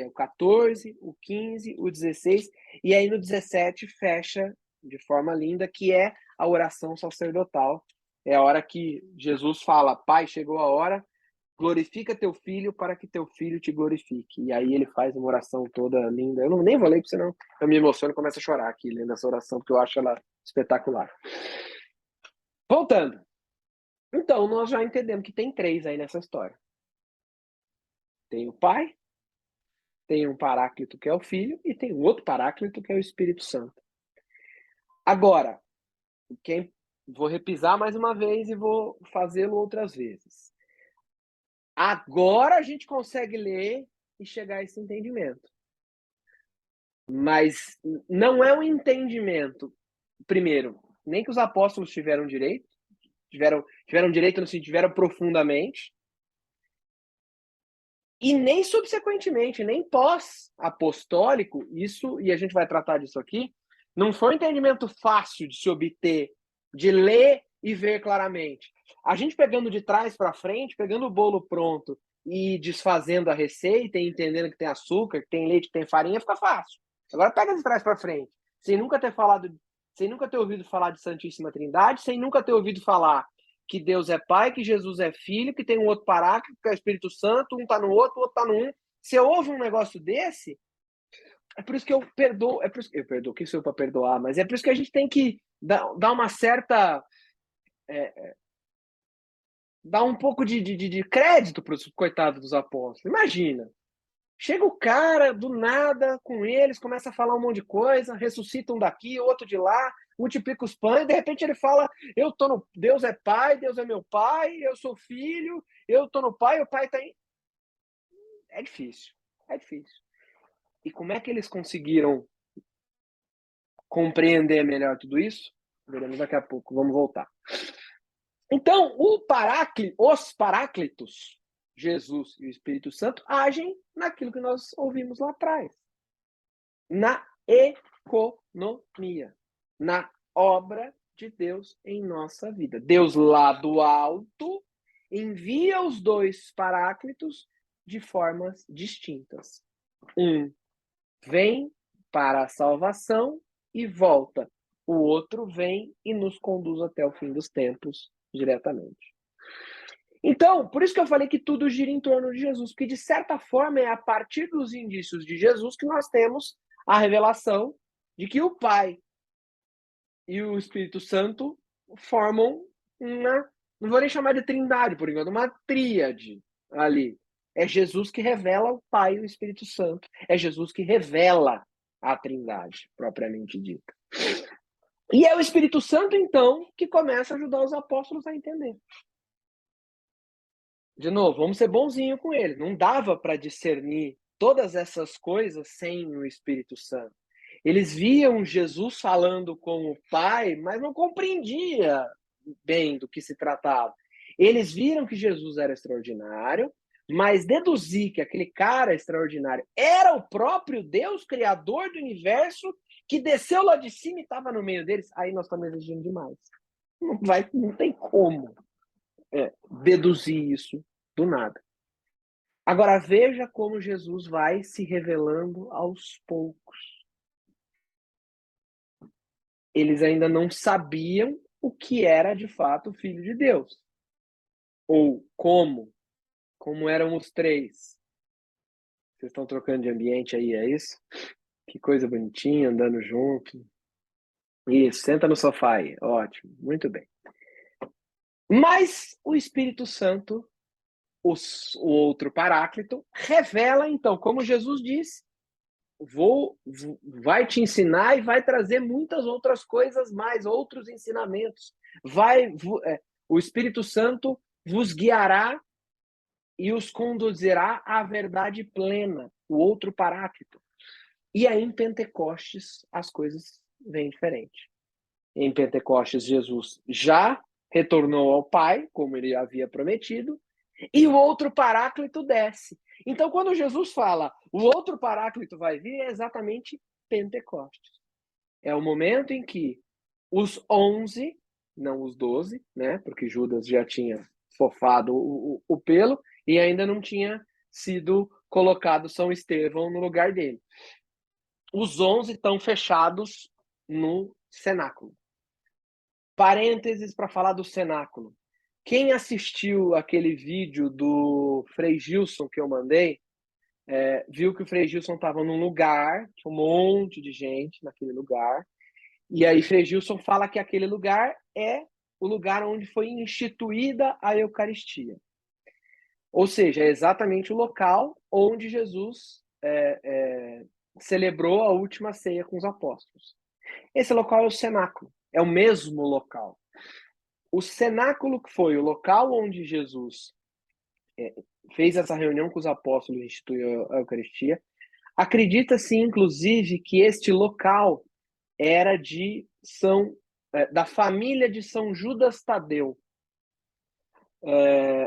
o 14, o 15, o 16, e aí no 17 fecha de forma linda, que é a oração sacerdotal. É a hora que Jesus fala: Pai, chegou a hora, glorifica teu filho para que teu filho te glorifique. E aí ele faz uma oração toda linda. Eu nem vou ler, porque senão eu me emociono e começo a chorar aqui lendo essa oração, porque eu acho ela espetacular. Voltando. Então, nós já entendemos que tem 3 aí nessa história. Tem o Pai, tem um Paráclito que é o Filho, e tem um outro Paráclito que é o Espírito Santo. Agora, vou repisar mais uma vez e vou fazê-lo outras vezes. Agora a gente consegue ler e chegar a esse entendimento. Mas não é um entendimento, primeiro, nem que os apóstolos tiveram direito, tiveram direito no sentido, tiveram profundamente, e nem subsequentemente, nem pós-apostólico, isso, e a gente vai tratar disso aqui, não foi um entendimento fácil de se obter, de ler e ver claramente. A gente pegando de trás para frente, pegando o bolo pronto e desfazendo a receita e entendendo que tem açúcar, que tem leite, que tem farinha, fica fácil. Agora pega de trás para frente, sem nunca ter ouvido falar de Santíssima Trindade, sem nunca ter ouvido falar que Deus é Pai, que Jesus é Filho, que tem um outro Paráclito, que é o Espírito Santo, um está no outro, o outro está no um. Se ouve um negócio desse, é por isso que eu perdoo. Eu perdoo, quem sou eu para perdoar? Mas é por isso que a gente tem que dar uma certa. Dar um pouco de crédito para os coitados dos apóstolos. Imagina. Chega o cara, do nada, com eles, começa a falar um monte de coisa, ressuscita um daqui, outro de lá, multiplica os pães, e de repente ele fala: eu tô no. Deus é pai, Deus é meu pai, eu sou filho, eu tô no pai, o pai tá em. É difícil. É difícil. E como é que eles conseguiram compreender melhor tudo isso? Veremos daqui a pouco, vamos voltar. Então, os paráclitos, Jesus e o Espírito Santo, agem naquilo que nós ouvimos lá atrás. Na economia, na obra de Deus em nossa vida. Deus lá do alto envia os 2 paráclitos de formas distintas. Um vem para a salvação e volta. O outro vem e nos conduz até o fim dos tempos diretamente. Então, por isso que eu falei que tudo gira em torno de Jesus, porque de certa forma é a partir dos indícios de Jesus que nós temos a revelação de que o Pai e o Espírito Santo formam não vou nem chamar de trindade por enquanto, uma tríade ali. É Jesus que revela o Pai e o Espírito Santo. É Jesus que revela a trindade, propriamente dita. E é o Espírito Santo, então, que começa a ajudar os apóstolos a entender. De novo, vamos ser bonzinho com ele. Não dava para discernir todas essas coisas sem o Espírito Santo. Eles viam Jesus falando com o Pai, mas não compreendia bem do que se tratava. Eles viram que Jesus era extraordinário, mas deduzir que aquele cara extraordinário era o próprio Deus, criador do universo, que desceu lá de cima e estava no meio deles, aí nós estamos exigindo demais. Não tem como deduzir isso do nada. Agora veja como Jesus vai se revelando aos poucos. Eles ainda não sabiam o que era de fato o Filho de Deus. Ou como eram os 3. Vocês estão trocando de ambiente aí, é isso? Que coisa bonitinha, andando junto. Isso, senta no sofá aí, ótimo, muito bem. Mas o Espírito Santo, o outro Paráclito, revela então, como Jesus disse, vai te ensinar e vai trazer muitas outras coisas mais, outros ensinamentos. O Espírito Santo vos guiará e os conduzirá à verdade plena, o outro Paráclito. E aí, em Pentecostes, as coisas vêm diferente. Em Pentecostes, Jesus já retornou ao Pai, como ele havia prometido, e o outro Paráclito desce. Então, quando Jesus fala, o outro Paráclito vai vir, é exatamente Pentecostes. É o momento em que os 11, não os 12, né? Porque Judas já tinha fofado o pelo e ainda não tinha sido colocado São Estevão no lugar dele. Os 11 estão fechados no cenáculo. Parênteses para falar do cenáculo. Quem assistiu aquele vídeo do Frei Gilson que eu mandei, viu que o Frei Gilson estava num lugar, tinha um monte de gente naquele lugar, e aí Frei Gilson fala que aquele lugar é o lugar onde foi instituída a Eucaristia. Ou seja, é exatamente o local onde Jesus celebrou a última ceia com os apóstolos. Esse local é o cenáculo, é o mesmo local. O cenáculo que foi o local onde Jesus fez essa reunião com os apóstolos e instituiu a Eucaristia, acredita-se, inclusive, que este local era da família de São Judas Tadeu.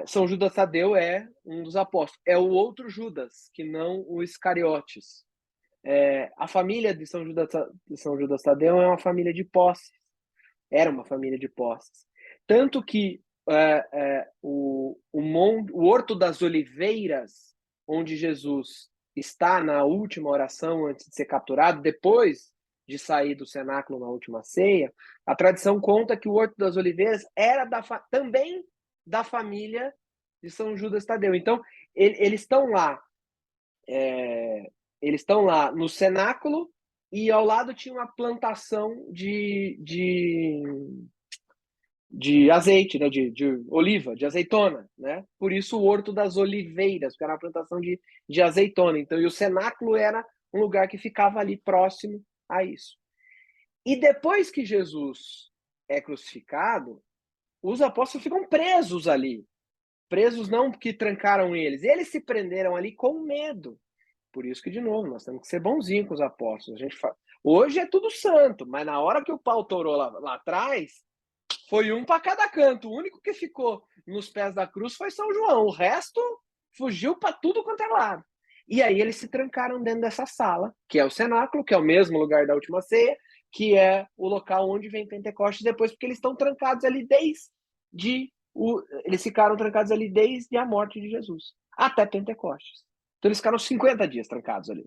São Judas Tadeu é um dos apóstolos. É o outro Judas, que não o Iscariotes. A família de São Judas Tadeu é uma família de posses. Era uma família de posses. Tanto que o Horto das Oliveiras, onde Jesus está na última oração antes de ser capturado, depois de sair do cenáculo na última ceia, a tradição conta que o Horto das Oliveiras era também da família de São Judas Tadeu. Então, eles estão lá. Eles estão lá no cenáculo e ao lado tinha uma plantação de azeite, né, de oliva, de azeitona, né? Por isso o Horto das Oliveiras, que era uma plantação de azeitona. Então, e o cenáculo era um lugar que ficava ali próximo a isso. E depois que Jesus é crucificado, os apóstolos ficam presos ali. Presos não porque trancaram eles se prenderam ali com medo. Por isso que, de novo, nós temos que ser bonzinho com os apóstolos. Hoje é tudo santo, mas na hora que o pau torou lá atrás, foi um para cada canto. O único que ficou nos pés da cruz foi São João. O resto fugiu para tudo quanto é lado. E aí eles se trancaram dentro dessa sala, que é o cenáculo, que é o mesmo lugar da última ceia, que é o local onde vem Pentecostes depois, porque eles estão trancados ali eles ficaram trancados ali desde a morte de Jesus, até Pentecostes. Então eles ficaram 50 dias trancados ali.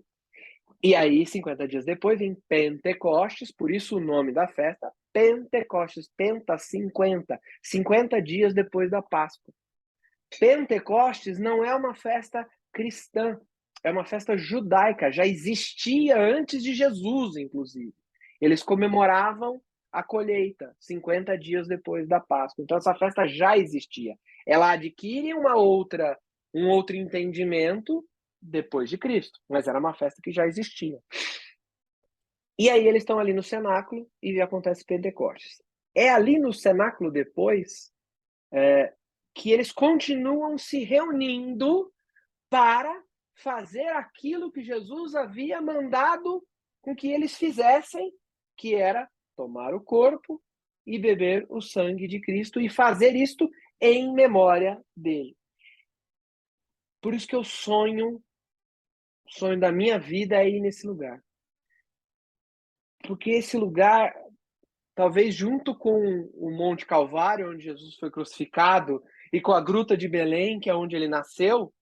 E aí, 50 dias depois, vem Pentecostes, por isso o nome da festa, Pentecostes, Penta 50, 50 dias depois da Páscoa. Pentecostes não é uma festa cristã, é uma festa judaica, já existia antes de Jesus, inclusive. Eles comemoravam a colheita 50 dias depois da Páscoa. Então essa festa já existia. Ela adquire um outro entendimento depois de Cristo, mas era uma festa que já existia. E aí eles estão ali no cenáculo e acontece Pentecostes. É ali no cenáculo depois que eles continuam se reunindo para fazer aquilo que Jesus havia mandado com que eles fizessem, que era tomar o corpo e beber o sangue de Cristo e fazer isto em memória dele. Por isso que o sonho da minha vida é ir nesse lugar. Porque esse lugar, talvez junto com o Monte Calvário, onde Jesus foi crucificado, e com a Gruta de Belém, que é onde ele nasceu,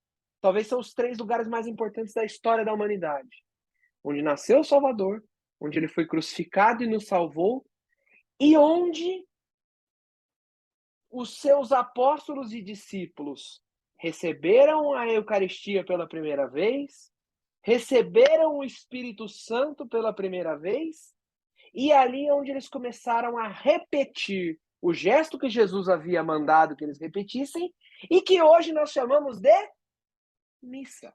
talvez são os 3 lugares mais importantes da história da humanidade. Onde nasceu o Salvador, onde ele foi crucificado e nos salvou, e onde os seus apóstolos e discípulos receberam a Eucaristia pela primeira vez, receberam o Espírito Santo pela primeira vez, e ali é onde eles começaram a repetir o gesto que Jesus havia mandado que eles repetissem, e que hoje nós chamamos de missa.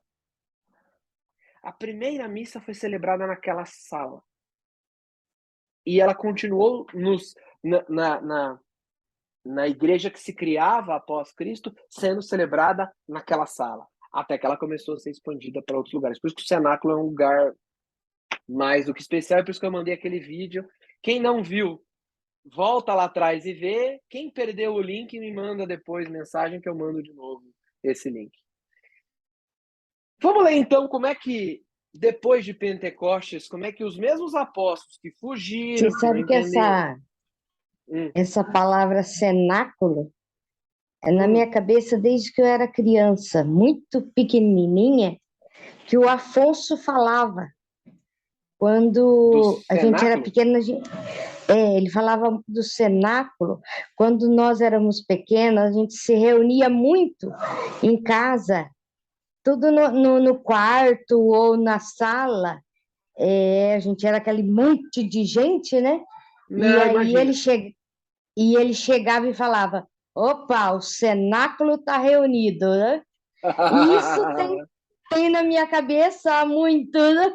a primeira missa foi celebrada naquela sala. E ela continuou na igreja que se criava após Cristo, sendo celebrada naquela sala, até que ela começou a ser expandida para outros lugares. Por isso que o cenáculo é um lugar mais do que especial, é por isso que eu mandei aquele vídeo. Quem não viu, volta lá atrás e vê. Quem perdeu o link, me manda depois mensagem que eu mando de novo esse link. Vamos ler então como é que, depois de Pentecostes, como é que os mesmos apóstolos que fugiram, Você que não sabe que entenderam... essa palavra cenáculo é na Hum. minha cabeça desde que eu era criança, muito pequenininha, que o Afonso falava. Quando a gente era cenáculo? pequena, ele falava do cenáculo. Quando nós éramos pequenos, a gente se reunia muito em casa, tudo no quarto ou na sala. A gente era aquele monte de gente, né? Não, imagina. Ele chegava e falava: opa, o cenáculo está reunido, né? E isso tem na minha cabeça há muito, né?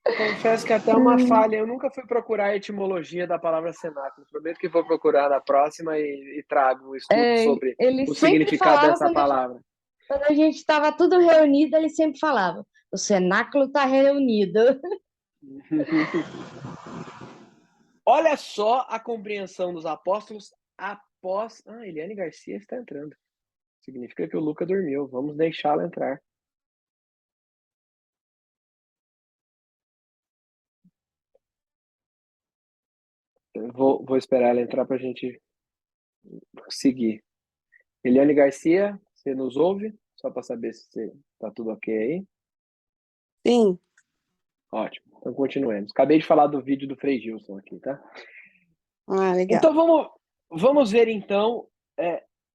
Confesso que até uma falha. Eu nunca fui procurar a etimologia da palavra cenáculo. Prometo que vou procurar na próxima e trago um estudo sobre Ele o sempre significado falava dessa palavra. quando a gente estava tudo reunido, ele sempre falava: o cenáculo está reunido. Olha só a compreensão dos apóstolos após... Eliane Garcia está entrando. Significa que o Luca dormiu. Vamos deixá-la entrar. Eu vou esperar ela entrar para a gente seguir. Eliane Garcia, você nos ouve? Só para saber se está tudo ok aí. Sim. Ótimo. Então continuemos. Acabei de falar do vídeo do Frei Gilson aqui, tá? Legal. Então vamos ver então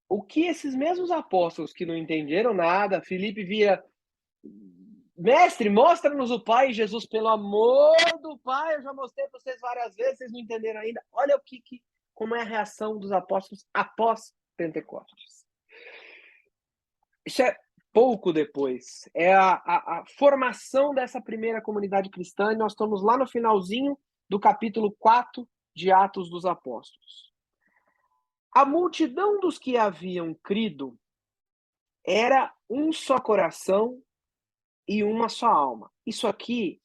o que esses mesmos apóstolos que não entenderam nada, Filipe vira: mestre, mostra-nos o Pai. Jesus, pelo amor do Pai, eu já mostrei para vocês várias vezes, vocês não entenderam ainda. Olha como é a reação dos apóstolos após Pentecostes. Isso é pouco depois. É a formação dessa primeira comunidade cristã, e nós estamos lá no finalzinho do capítulo 4 de Atos dos Apóstolos. A multidão dos que haviam crido era um só coração e uma só alma. Isso aqui,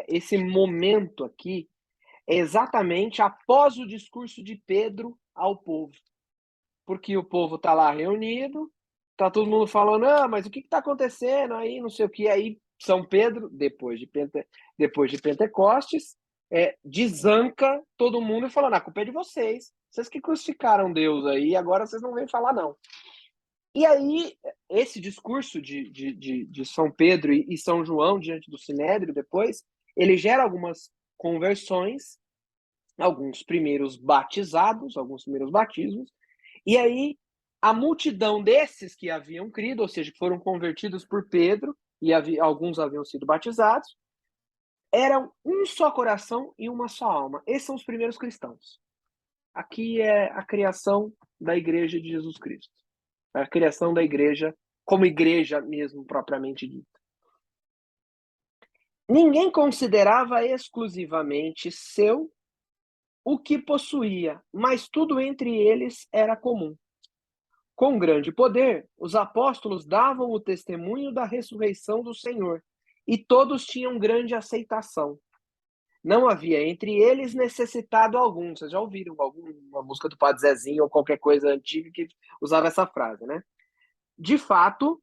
esse momento aqui, é exatamente após o discurso de Pedro ao povo. Porque o povo está lá reunido, está todo mundo falando: mas o que está acontecendo aí, não sei o que. Aí São Pedro, depois de Pentecostes, desanca todo mundo e falando: a culpa é de vocês que crucificaram Deus aí, agora vocês não vêm falar não. E aí, esse discurso de São Pedro e São João diante do Sinédrio depois, ele gera algumas conversões, alguns primeiros batizados, alguns primeiros batismos, e aí a multidão desses que haviam crido, ou seja, que foram convertidos por Pedro, e alguns haviam sido batizados, eram um só coração e uma só alma. Esses são os primeiros cristãos. Aqui é a criação da Igreja de Jesus Cristo. A criação da igreja, como igreja mesmo, propriamente dita. Ninguém considerava exclusivamente seu o que possuía, mas tudo entre eles era comum. Com grande poder, os apóstolos davam o testemunho da ressurreição do Senhor, e todos tinham grande aceitação. Não havia entre eles necessitado algum. Vocês já ouviram alguma música do Padre Zezinho ou qualquer coisa antiga que usava essa frase, né? De fato,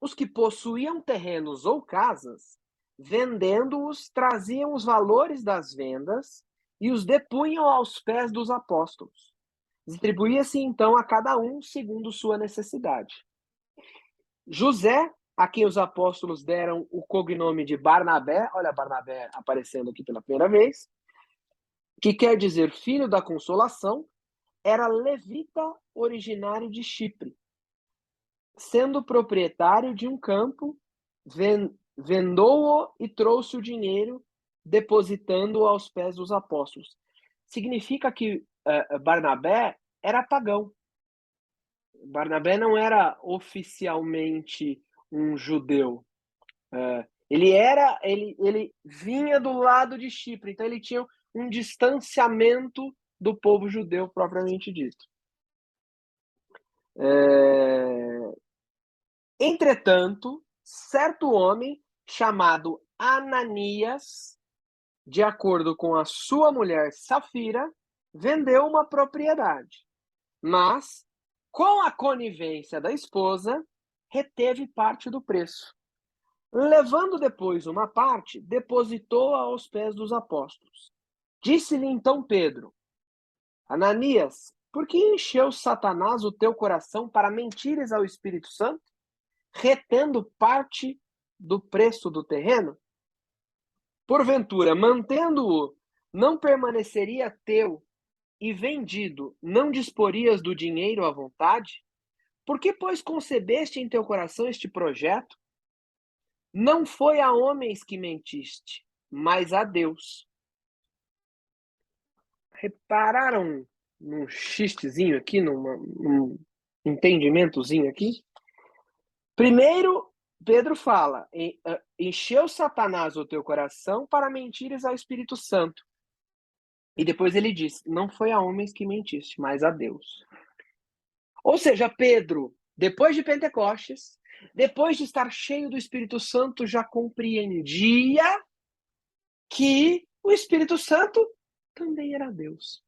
os que possuíam terrenos ou casas, vendendo-os, traziam os valores das vendas e os depunham aos pés dos apóstolos. Distribuía-se então a cada um segundo sua necessidade. José, a quem os apóstolos deram o cognome de Barnabé, olha Barnabé aparecendo aqui pela primeira vez, que quer dizer filho da consolação, era levita originário de Chipre. Sendo proprietário de um campo, vendou-o e trouxe o dinheiro, depositando-o aos pés dos apóstolos. Significa que Barnabé era pagão. Barnabé não era oficialmente um judeu. Ele vinha do lado de Chipre, então ele tinha um distanciamento do povo judeu propriamente dito. Entretanto, certo homem chamado Ananias, de acordo com a sua mulher Safira, vendeu uma propriedade, mas, com a conivência da esposa, reteve parte do preço. Levando depois uma parte, depositou-a aos pés dos apóstolos. Disse-lhe então Pedro: Ananias, por que encheu Satanás o teu coração para mentires ao Espírito Santo, retendo parte do preço do terreno? Porventura, mantendo-o, não permaneceria teu, e vendido, não disporias do dinheiro à vontade? Por que, pois, concebeste em teu coração este projeto? Não foi a homens que mentiste, mas a Deus. Repararam num xistezinho aqui, num entendimentozinho aqui? Primeiro, Pedro fala, encheu Satanás o teu coração para mentires ao Espírito Santo. E depois ele diz, não foi a homens que mentiste, mas a Deus. Ou seja, Pedro, depois de Pentecostes, depois de estar cheio do Espírito Santo, já compreendia que o Espírito Santo também era Deus.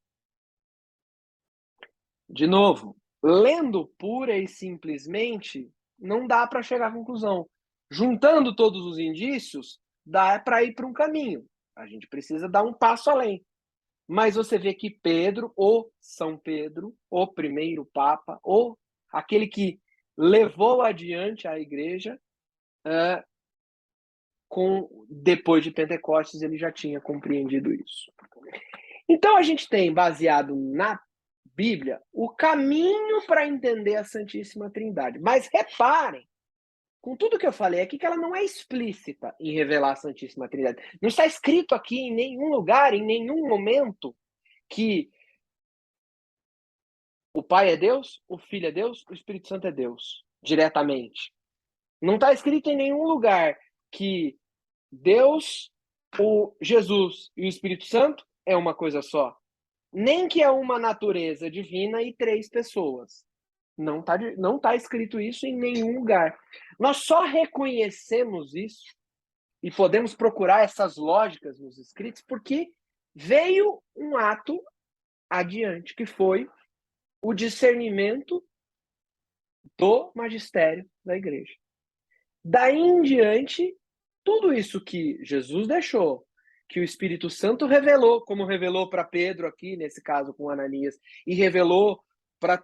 De novo, lendo pura e simplesmente, não dá para chegar à conclusão. Juntando todos os indícios, dá para ir para um caminho. A gente precisa dar um passo além. Mas você vê que Pedro, ou São Pedro, o primeiro Papa, ou aquele que levou adiante a igreja, depois de Pentecostes, ele já tinha compreendido isso. Então a gente tem, baseado na Bíblia, o caminho para entender a Santíssima Trindade. Mas reparem, com tudo que eu falei aqui, que ela não é explícita em revelar a Santíssima Trindade. Não está escrito aqui em nenhum lugar, em nenhum momento, que o Pai é Deus, o Filho é Deus, o Espírito Santo é Deus, diretamente. Não está escrito em nenhum lugar que Deus, o Jesus e o Espírito Santo é uma coisa só. Nem que é uma natureza divina e 3 pessoas. Não tá escrito isso em nenhum lugar. Nós só reconhecemos isso e podemos procurar essas lógicas nos escritos porque veio um ato adiante, que foi o discernimento do magistério da igreja. Daí em diante, tudo isso que Jesus deixou, que o Espírito Santo revelou, como revelou para Pedro aqui, nesse caso com Ananias, e revelou para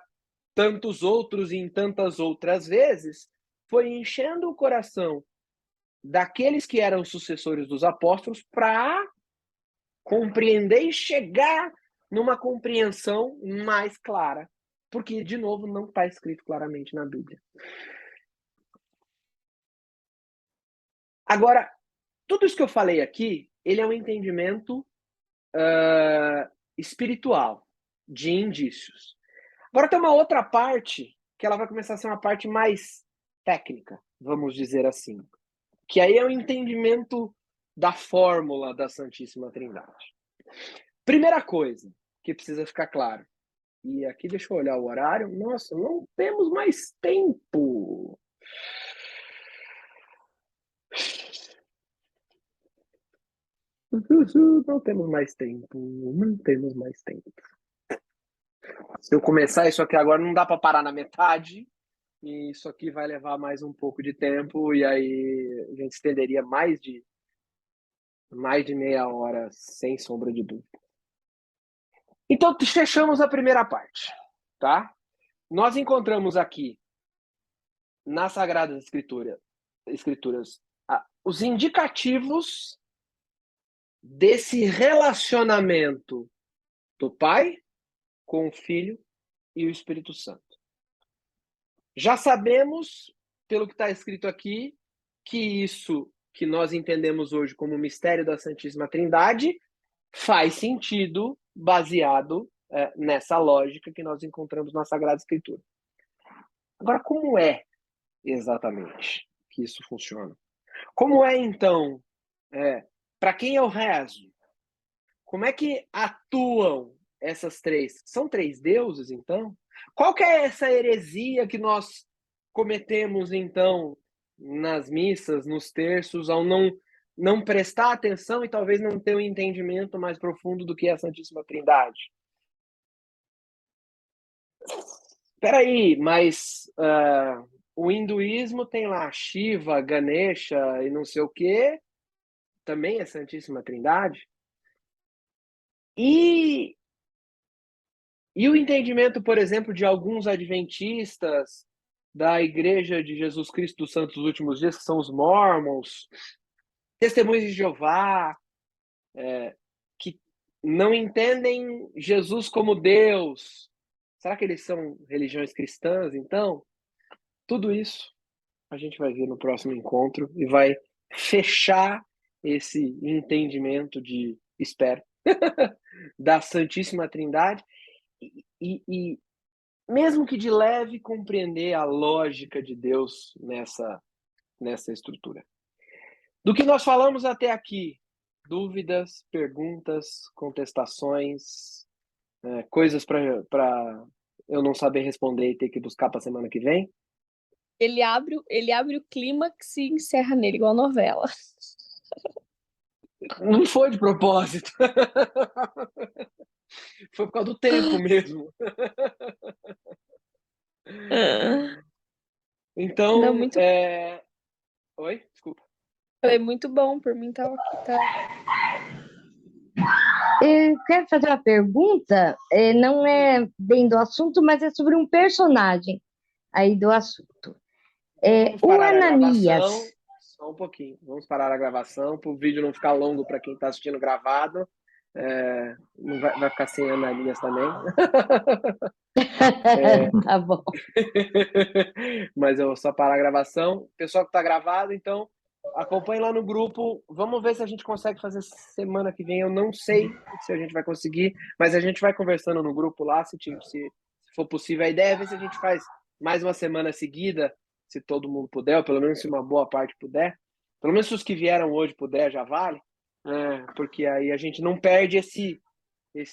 tantos outros e em tantas outras vezes, foi enchendo o coração daqueles que eram sucessores dos apóstolos para compreender e chegar numa compreensão mais clara. Porque, de novo, não está escrito claramente na Bíblia. Agora, tudo isso que eu falei aqui, ele é um entendimento espiritual, de indícios. Agora tem uma outra parte, que ela vai começar a ser uma parte mais técnica, vamos dizer assim. Que aí é o entendimento da fórmula da Santíssima Trindade. Primeira coisa que precisa ficar claro. E aqui deixa eu olhar o horário. Nossa, não temos mais tempo. Não temos mais tempo. Não temos mais tempo. Se eu começar isso aqui agora, não dá para parar na metade. E isso aqui vai levar mais um pouco de tempo. E aí a gente estenderia mais de meia hora, sem sombra de dúvida. Então, fechamos a primeira parte, tá? Nós encontramos aqui, nas Sagradas Escrituras, os indicativos desse relacionamento do Pai com o Filho e o Espírito Santo. Já sabemos, pelo que está escrito aqui, que isso que nós entendemos hoje como o mistério da Santíssima Trindade faz sentido baseado nessa lógica que nós encontramos na Sagrada Escritura. Agora, como é exatamente que isso funciona? Como é, então, para quem eu rezo? Como é que atuam essas três? São três deuses, então? Qual que é essa heresia que nós cometemos, então, nas missas, nos terços, ao não prestar atenção e talvez não ter um entendimento mais profundo do que é a Santíssima Trindade? Espera aí, mas o hinduísmo tem lá Shiva, Ganesha e não sei o quê, também é Santíssima Trindade? E o entendimento, por exemplo, de alguns adventistas da Igreja de Jesus Cristo dos Santos dos Últimos Dias, que são os Mormons, Testemunhos de Jeová, que não entendem Jesus como Deus. Será que eles são religiões cristãs, então? Tudo isso a gente vai ver no próximo encontro e vai fechar esse entendimento espero, da Santíssima Trindade e mesmo que de leve, compreender a lógica de Deus nessa estrutura. Do que nós falamos até aqui, dúvidas, perguntas, contestações, coisas para eu não saber responder e ter que buscar para a semana que vem? Ele abre o clímax e encerra nele, igual novela. Não foi de propósito. Foi por causa do tempo mesmo. Então, Não, muito... Oi? Desculpa. Foi muito bom, por mim tá. Eu quero fazer uma pergunta, não é bem do assunto, mas é sobre um personagem aí do assunto. Vamos O parar a Ananias. gravação, só um pouquinho. Vamos parar a gravação para o vídeo não ficar longo para quem está assistindo gravado. Não vai ficar sem Ananias também. Tá bom. Mas eu vou só parar a gravação. Pessoal que está gravado, então acompanhe lá no grupo. Vamos ver se a gente consegue fazer semana que vem. Eu não sei se a gente vai conseguir, mas a gente vai conversando no grupo lá, se for possível. A ideia é ver se a gente faz mais uma semana seguida, se todo mundo puder, ou pelo menos se uma boa parte puder. Pelo menos se os que vieram hoje puder, já vale. Porque aí a gente não perde esse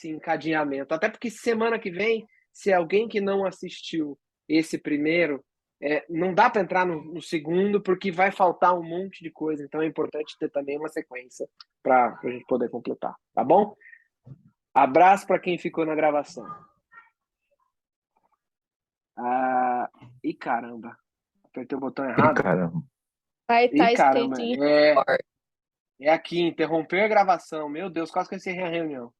encadeamento. Até porque semana que vem, se alguém que não assistiu esse primeiro, não dá para entrar no segundo, porque vai faltar um monte de coisa. Então é importante ter também uma sequência para a gente poder completar. Tá bom? Abraço para quem ficou na gravação. Ih, caramba. Apertei o botão errado. Caramba. Vai tá caramba. escrito em É aqui, interromper a gravação. Meu Deus, quase que eu encerrei a reunião.